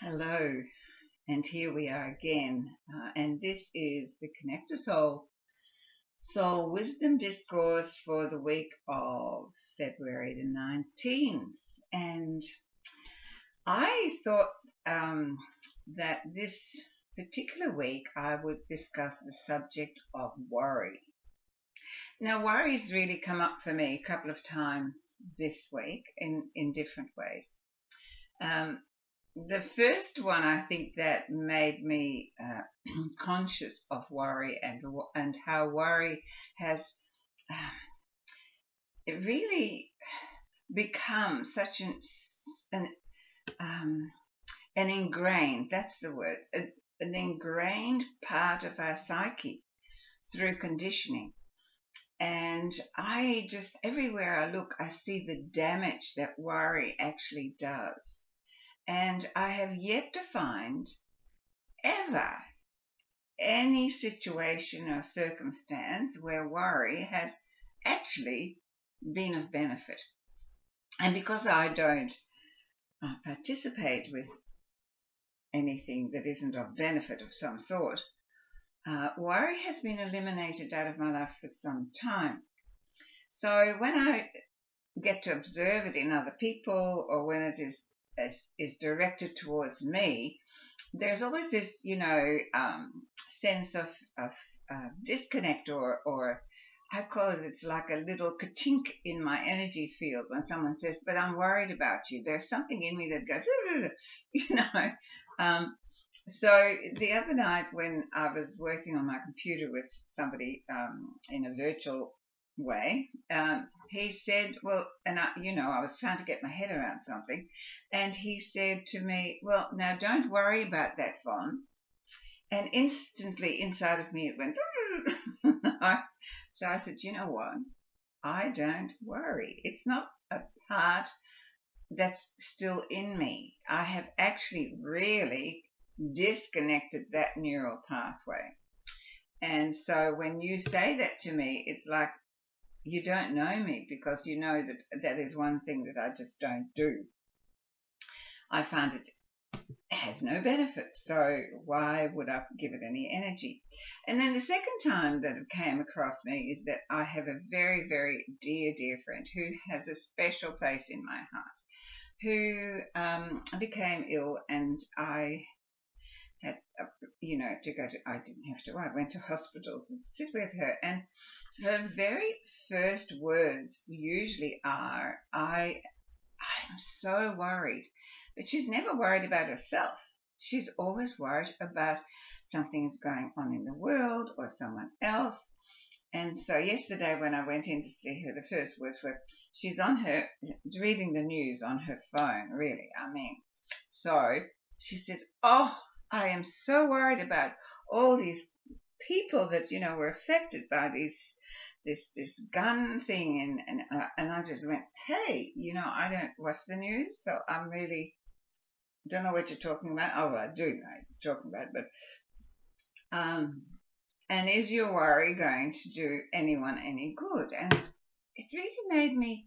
Hello, and here we are again. And this is the Connector Soul Wisdom Discourse for the week of February the 19th. And I thought that this particular week I would discuss the subject of worry. Now, worry's really come up for me a couple of times this week in different ways. The first one, I think, that made me conscious of worry and how worry has it really become such an ingrained, that's the word, an ingrained part of our psyche through conditioning. And I just, everywhere I look, I see the damage that worry actually does. And I have yet to find ever any situation or circumstance where worry has actually been of benefit. And because I don't participate with anything that isn't of benefit of some sort, worry has been eliminated out of my life for some time. So when I get to observe it in other people, or when it is directed towards me, there's always this, sense of disconnect, or I call it, it's like a little ka-chink in my energy field when someone says, but I'm worried about you. There's something in me that goes, So the other night when I was working on my computer with somebody in a virtual way, he said, well, and I was trying to get my head around something, and he said to me, well, now don't worry about that, Yvonne. And instantly inside of me it went, so I said, you know what? I don't worry. It's not a part that's still in me. I have actually really disconnected that neural pathway. And so when you say that to me, it's like you don't know me, because you know that is one thing that I just don't do. I find it has no benefit, so why would I give it any energy? And then the second time that it came across me is that I have a very, very dear friend who has a special place in my heart, who became ill, and I had, to go to, I didn't have to, I went to hospital to sit with her, and her very first words usually are, I'm so worried. But she's never worried about herself. She's always worried about something's going on in the world or someone else. And so yesterday when I went in to see her, the first words were, she's reading the news on her phone, really, I mean. So she says, oh, I am so worried about all these people that, were affected by this gun thing, and I just went, hey, I don't watch the news, so I'm really don't know what you're talking about. Oh, well, I do know what you're talking about, but and is your worry going to do anyone any good? And it really made me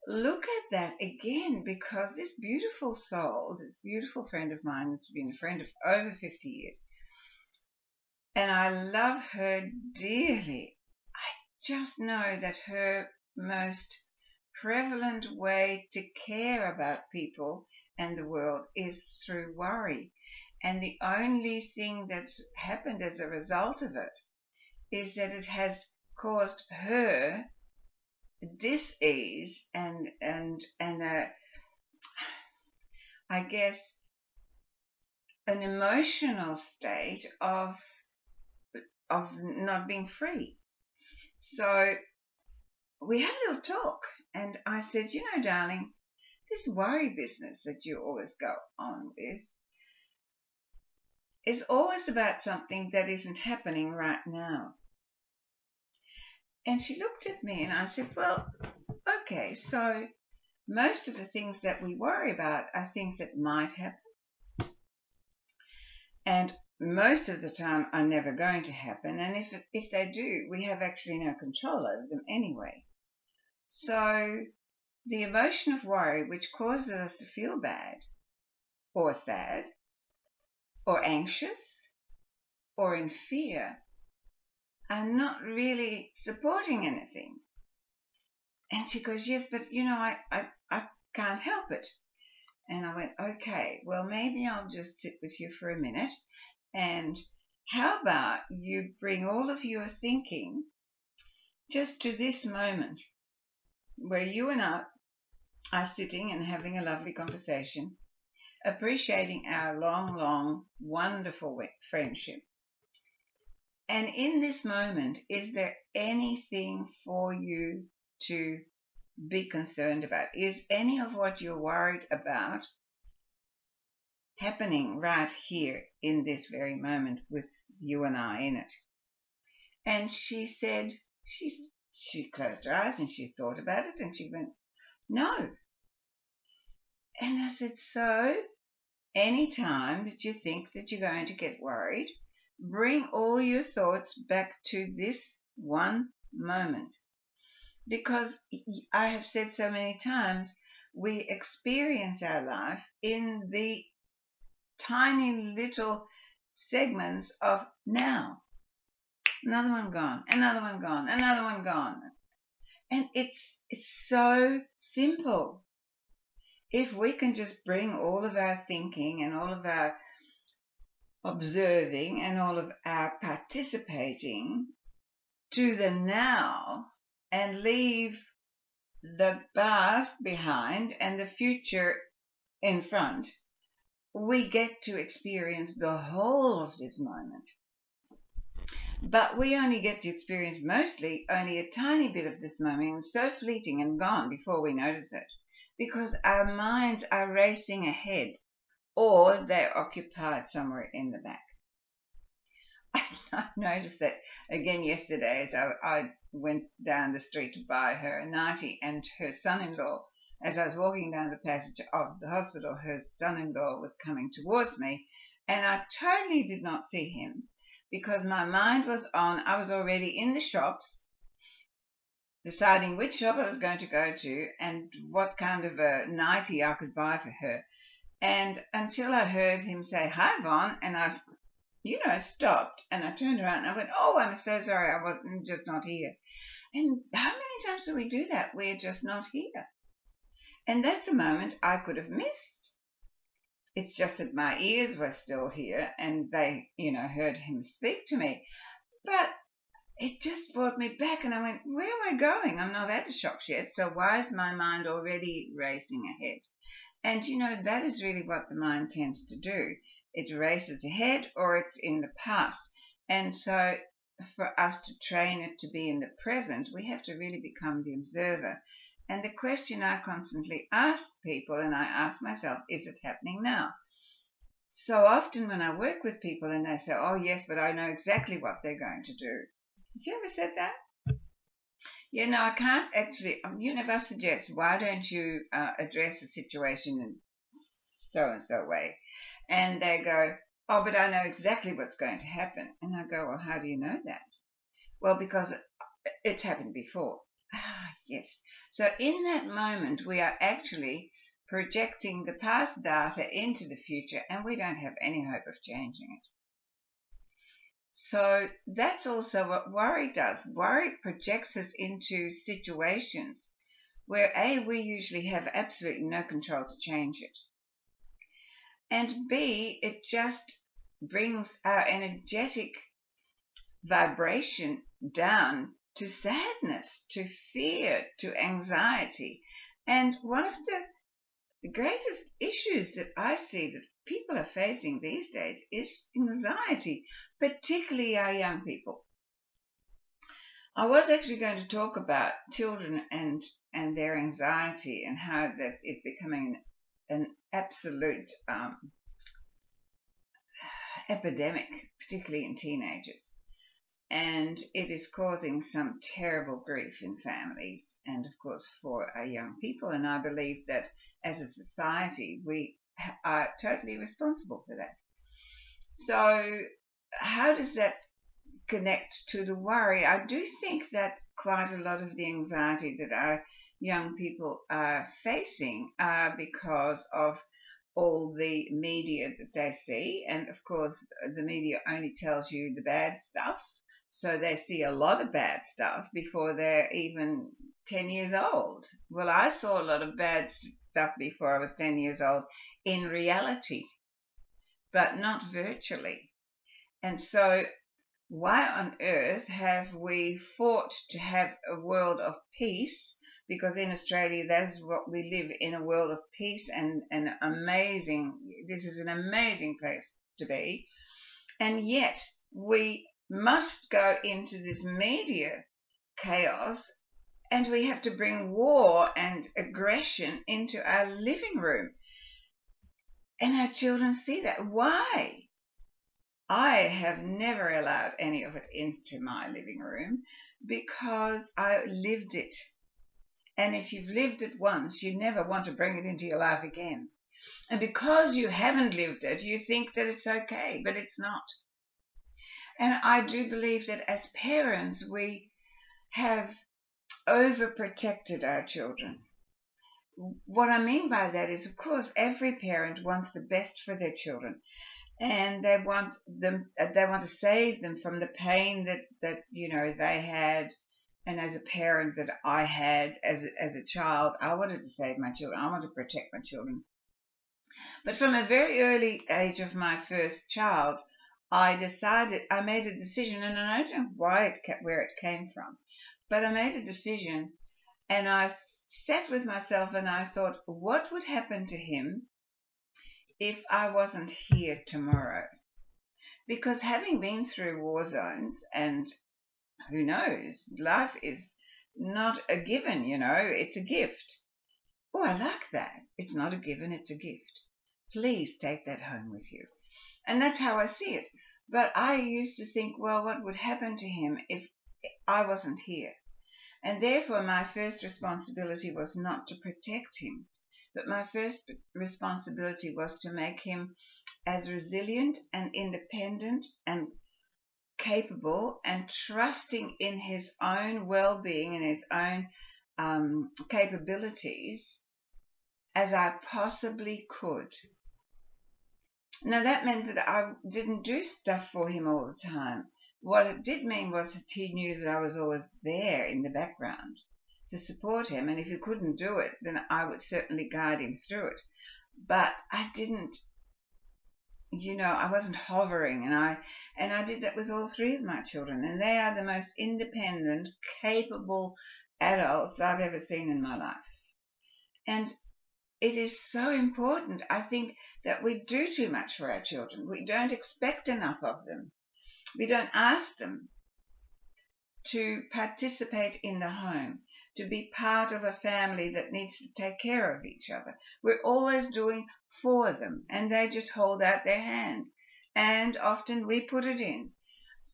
look at that again, because this beautiful soul, this beautiful friend of mine, has been a friend of over 50 years, and I love her dearly. I just know that her most prevalent way to care about people and the world is through worry. And the only thing that's happened as a result of it is that it has caused her dis-ease and I guess an emotional state of not being free. So we had a little talk, and I said, darling, this worry business that you always go on with is always about something that isn't happening right now. And she looked at me, and I said, well, okay, so most of the things that we worry about are things that might happen, and most of the time are never going to happen, and if they do, we have actually no control over them anyway. So the emotion of worry, which causes us to feel bad, or sad or anxious or in fear are not really supporting anything. And she goes, yes, but I can't help it. And I went, okay, well, maybe I'll just sit with you for a minute. And how about you bring all of your thinking just to this moment where you and I are sitting and having a lovely conversation, appreciating our long, long, wonderful friendship. And in this moment, is there anything for you to be concerned about? Is any of what you're worried about happening right here in this very moment with you and I in it? And she said, she closed her eyes and she thought about it and she went, no. And I said, so any time that you think that you're going to get worried, bring all your thoughts back to this one moment. Because I have said so many times, we experience our life in the tiny little segments of now. Another one gone, another one gone, another one gone. And it's so simple. If we can just bring all of our thinking and all of our observing and all of our participating to the now and leave the past behind and the future in front, we get to experience the whole of this moment. But we only get to experience mostly only a tiny bit of this moment, so fleeting and gone before we notice it, because our minds are racing ahead or they're occupied somewhere in the back. I noticed that again yesterday as I went down the street to buy her a nightie, and her son-in-law, as I was walking down the passage of the hospital, her son-in-law was coming towards me, and I totally did not see him because my mind was on, I was already in the shops, deciding which shop I was going to go to and what kind of a nightie I could buy for her. And until I heard him say, hi, Yvonne, and I stopped and I turned around and I went, oh, I'm so sorry, I wasn't just not here. And how many times do we do that? We're just not here. And that's a moment I could have missed. It's just that my ears were still here and they, heard him speak to me. But it just brought me back and I went, where am I going? I'm not at the shops yet, so why is my mind already racing ahead? And that is really what the mind tends to do. It races ahead or it's in the past. And so for us to train it to be in the present, we have to really become the observer. And the question I constantly ask people, and I ask myself, is it happening now? So often when I work with people and they say, oh yes, but I know exactly what they're going to do. Have you ever said that? I can't actually, I suggest, why don't you address the situation in so-and-so way? And they go, oh, but I know exactly what's going to happen. And I go, well, how do you know that? Well, because it's happened before. Ah, yes. So in that moment, we are actually projecting the past data into the future, and we don't have any hope of changing it. So that's also what worry does. Worry projects us into situations where A, we usually have absolutely no control to change it. And B, it just brings our energetic vibration down to sadness, to fear, to anxiety. And one of the greatest issues that I see that people are facing these days is anxiety, particularly our young people. I was actually going to talk about children and their anxiety and how that is becoming an absolute epidemic, particularly in teenagers. And it is causing some terrible grief in families and, of course, for our young people. And I believe that as a society, we are totally responsible for that. So how does that connect to the worry? I do think that quite a lot of the anxiety that our young people are facing are because of all the media that they see. And of course, the media only tells you the bad stuff. So they see a lot of bad stuff before they're even 10 years old. Well, I saw a lot of bad stuff before I was 10 years old in reality, but not virtually. And so why on earth have we fought to have a world of peace? Because in Australia, that's what we live, in, a world of peace and this is an amazing place to be. And yet we must go into this media chaos, and we have to bring war and aggression into our living room. And our children see that. Why? I have never allowed any of it into my living room because I lived it. And if you've lived it once, you never want to bring it into your life again. And because you haven't lived it, you think that it's okay, but it's not. And I do believe that as parents, we have overprotected our children. What I mean by that is, of course, every parent wants the best for their children. And they want to save them from the pain that they had, and as a parent that I had as a child. I wanted to save my children. I wanted to protect my children. But from a very early age of my first child, I made a decision, and I don't know where it came from, but I made a decision, and I sat with myself and I thought, what would happen to him if I wasn't here tomorrow? Because having been through war zones, and who knows, life is not a given, it's a gift. Oh, I like that. It's not a given, it's a gift. Please take that home with you. And that's how I see it. But I used to think, well, what would happen to him if I wasn't here? And therefore my first responsibility was not to protect him, but my first responsibility was to make him as resilient and independent and capable and trusting in his own well-being and his own capabilities as I possibly could. Now that meant that I didn't do stuff for him all the time. What it did mean was that he knew that I was always there in the background to support him, and if he couldn't do it, then I would certainly guide him through it. But I didn't, I wasn't hovering, and I did that with all three of my children, and they are the most independent, capable adults I've ever seen in my life. And it is so important, I think, that we do too much for our children. We don't expect enough of them. We don't ask them to participate in the home, to be part of a family that needs to take care of each other. We're always doing for them, and they just hold out their hand. And often we put it in.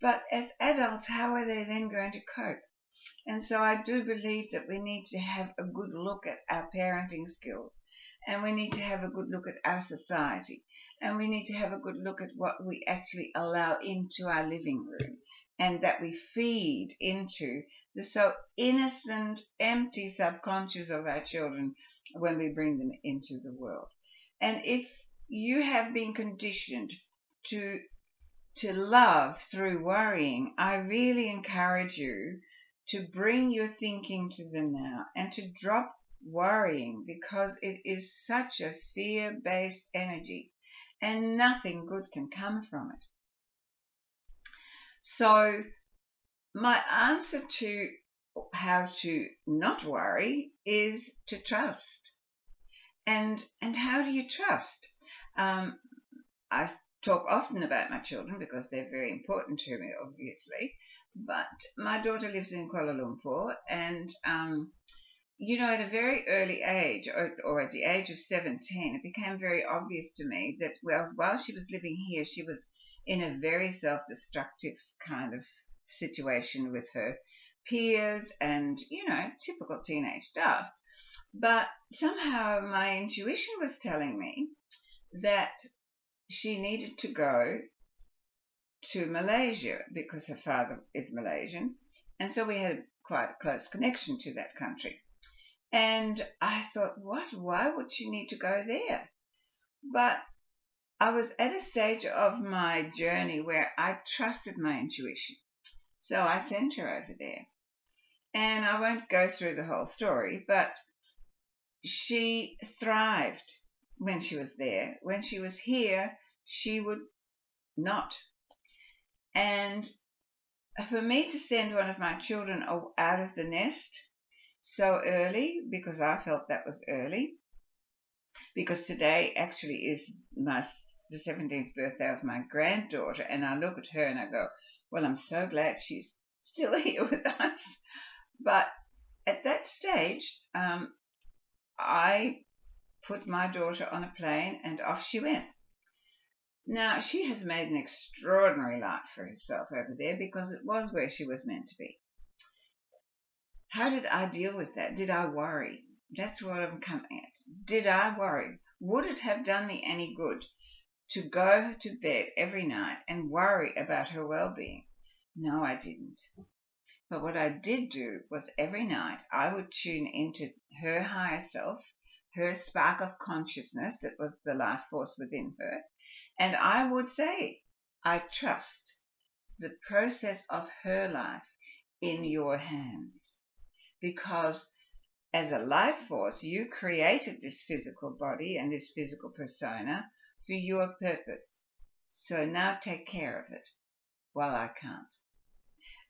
But as adults, how are they then going to cope? And so I do believe that we need to have a good look at our parenting skills, and we need to have a good look at our society, and we need to have a good look at what we actually allow into our living room, and that we feed into the so innocent, empty subconscious of our children when we bring them into the world. And if you have been conditioned to love through worrying, I really encourage you to bring your thinking to them now and to drop worrying, because it is such a fear-based energy and nothing good can come from it. So my answer to how to not worry is to trust. And how do you trust? I talk often about my children because they're very important to me, obviously. But my daughter lives in Kuala Lumpur, and at a very early age, or at the age of 17, it became very obvious to me that, while she was living here, she was in a very self-destructive kind of situation with her peers and, typical teenage stuff. But somehow my intuition was telling me that she needed to go to Malaysia because her father is Malaysian, and so we had quite a close connection to that country. And I thought, why would she need to go there? But I was at a stage of my journey where I trusted my intuition. So I sent her over there. And I won't go through the whole story, but she thrived when she was there. When she was here, she would not. And for me to send one of my children out of the nest so early, because I felt that was early, because today actually is the 17th birthday of my granddaughter, and I look at her and I go, well, I'm so glad she's still here with us. But at that stage, I put my daughter on a plane and off she went. Now, she has made an extraordinary life for herself over there because it was where she was meant to be. How did I deal with that? Did I worry? That's what I'm coming at. Did I worry? Would it have done me any good to go to bed every night and worry about her well-being? No, I didn't. But what I did do was every night I would tune into her higher self, her spark of consciousness that was the life force within her, and I would say, I trust the process of her life in your hands. Because as a life force, you created this physical body and this physical persona for your purpose. So now take care of it while I can't.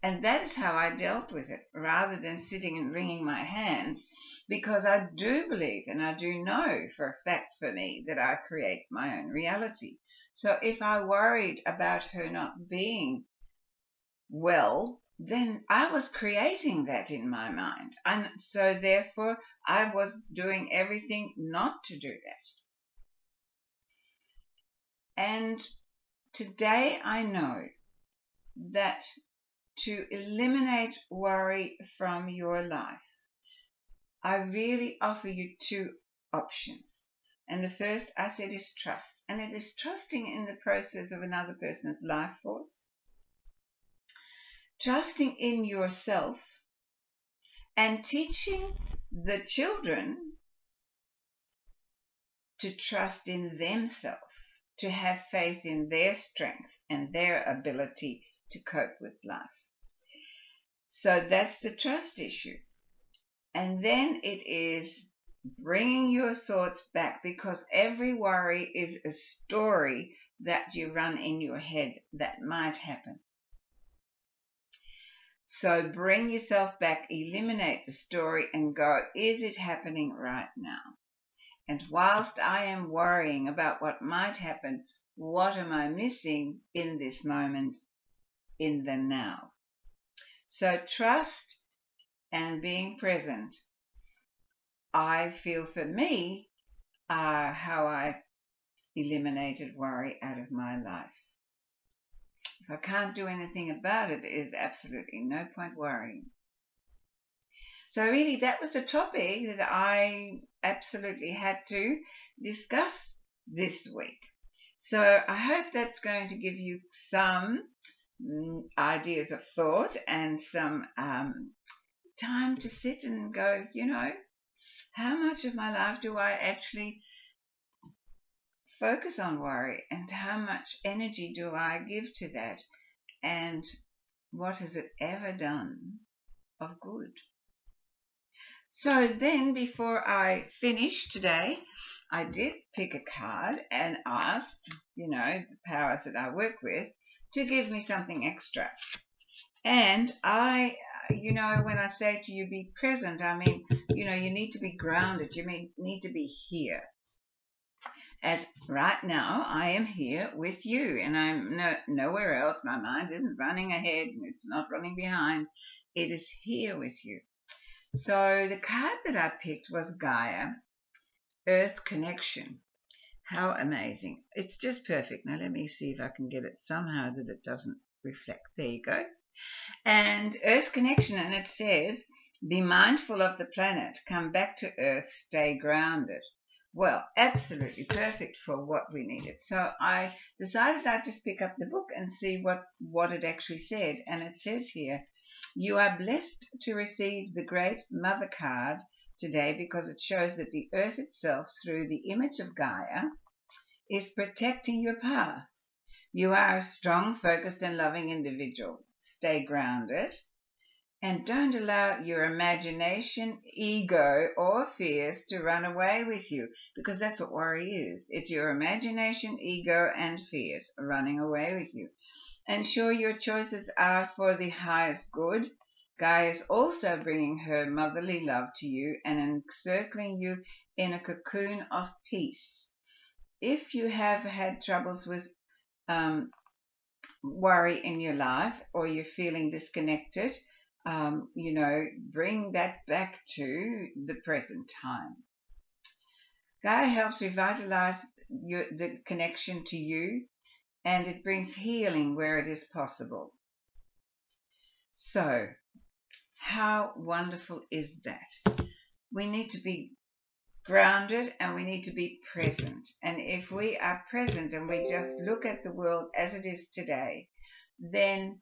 And that is how I dealt with it, rather than sitting and wringing my hands, because I do believe and I do know for a fact for me that I create my own reality. So if I worried about her not being well, then I was creating that in my mind. And so therefore I was doing everything not to do that. And today I know that to eliminate worry from your life, I really offer you two options. And the first I said is trust. And it is trusting in the process of another person's life force, trusting in yourself, and teaching the children to trust in themselves, to have faith in their strength and their ability to cope with life. So that's the trust issue. And then it is bringing your thoughts back, because every worry is a story that you run in your head that might happen. So bring yourself back, eliminate the story and go, is it happening right now? And whilst I am worrying about what might happen, what am I missing in this moment, in the now? So trust and being present, I feel for me, are how I eliminated worry out of my life. If I can't do anything about it, there is absolutely no point worrying. So really that was the topic that I absolutely had to discuss this week. So I hope that's going to give you some ideas of thought and some time to sit and go, how much of my life do I actually focus on worry, and how much energy do I give to that, and what has it ever done of good? So then before I finish today, I did pick a card and asked, the powers that I work with to give me something extra. And I, when I say to you be present, I mean, you need to be grounded. You need to be here. As right now, I am here with you, and I'm nowhere else. My mind isn't running ahead, and it's not running behind. It is here with you. So the card that I picked was Gaia, Earth Connection. How amazing. It's just perfect. Now let me see if I can get it somehow that it doesn't reflect. There you go. And Earth Connection, and it says, be mindful of the planet, come back to Earth, stay grounded. Well, absolutely perfect for what we needed. So I decided I'd just pick up the book and see what it actually said. And it says here, you are blessed to receive the Great Mother card today, because it shows that the Earth itself, through the image of Gaia, is protecting your path. You are a strong, focused, and loving individual. Stay grounded and don't allow your imagination, ego, or fears to run away with you, because that's what worry is. It's your imagination, ego, and fears running away with you. Ensure your choices are for the highest good. Gaia is also bringing her motherly love to you and encircling you in a cocoon of peace. If you have had troubles with worry in your life, or you're feeling disconnected, bring that back to the present time. Gaia helps revitalize the connection to you, and it brings healing where it is possible. So, how wonderful is that? We need to be grounded and we need to be present. And if we are present and we just look at the world as it is today, then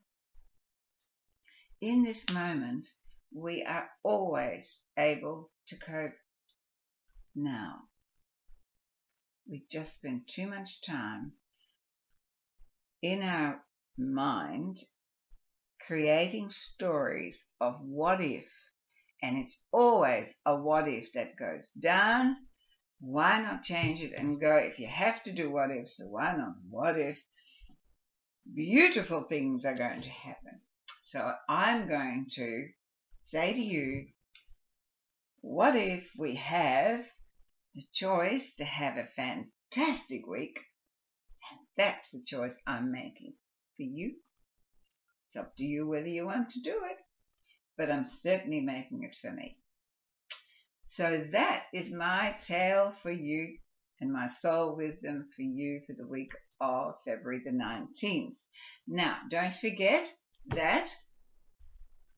in this moment we are always able to cope now. We just spend too much time in our mind creating stories of what if, and it's always a what if that goes down. Why not change it and go, if you have to do what if, so why not what if beautiful things are going to happen? So I'm going to say to you, what if we have the choice to have a fantastic week? And that's the choice I'm making for you. It's up to you whether you want to do it, but I'm certainly making it for me. So that is my tale for you and my soul wisdom for you for the week of February the 19th. Now, don't forget that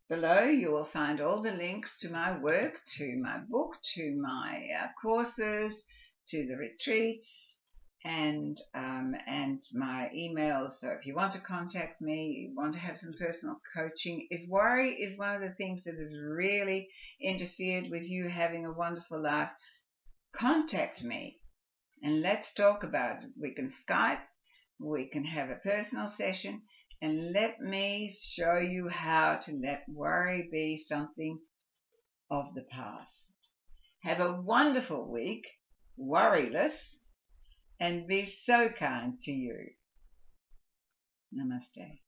below you will find all the links to my work, to my book, to my courses, to the retreats, and my emails. So if you want to contact me, you want to have some personal coaching, if worry is one of the things that has really interfered with you having a wonderful life, contact me and let's talk about it. We can Skype, we can have a personal session, and let me show you how to let worry be something of the past. Have a wonderful week, worryless, and be so kind to you. Namaste.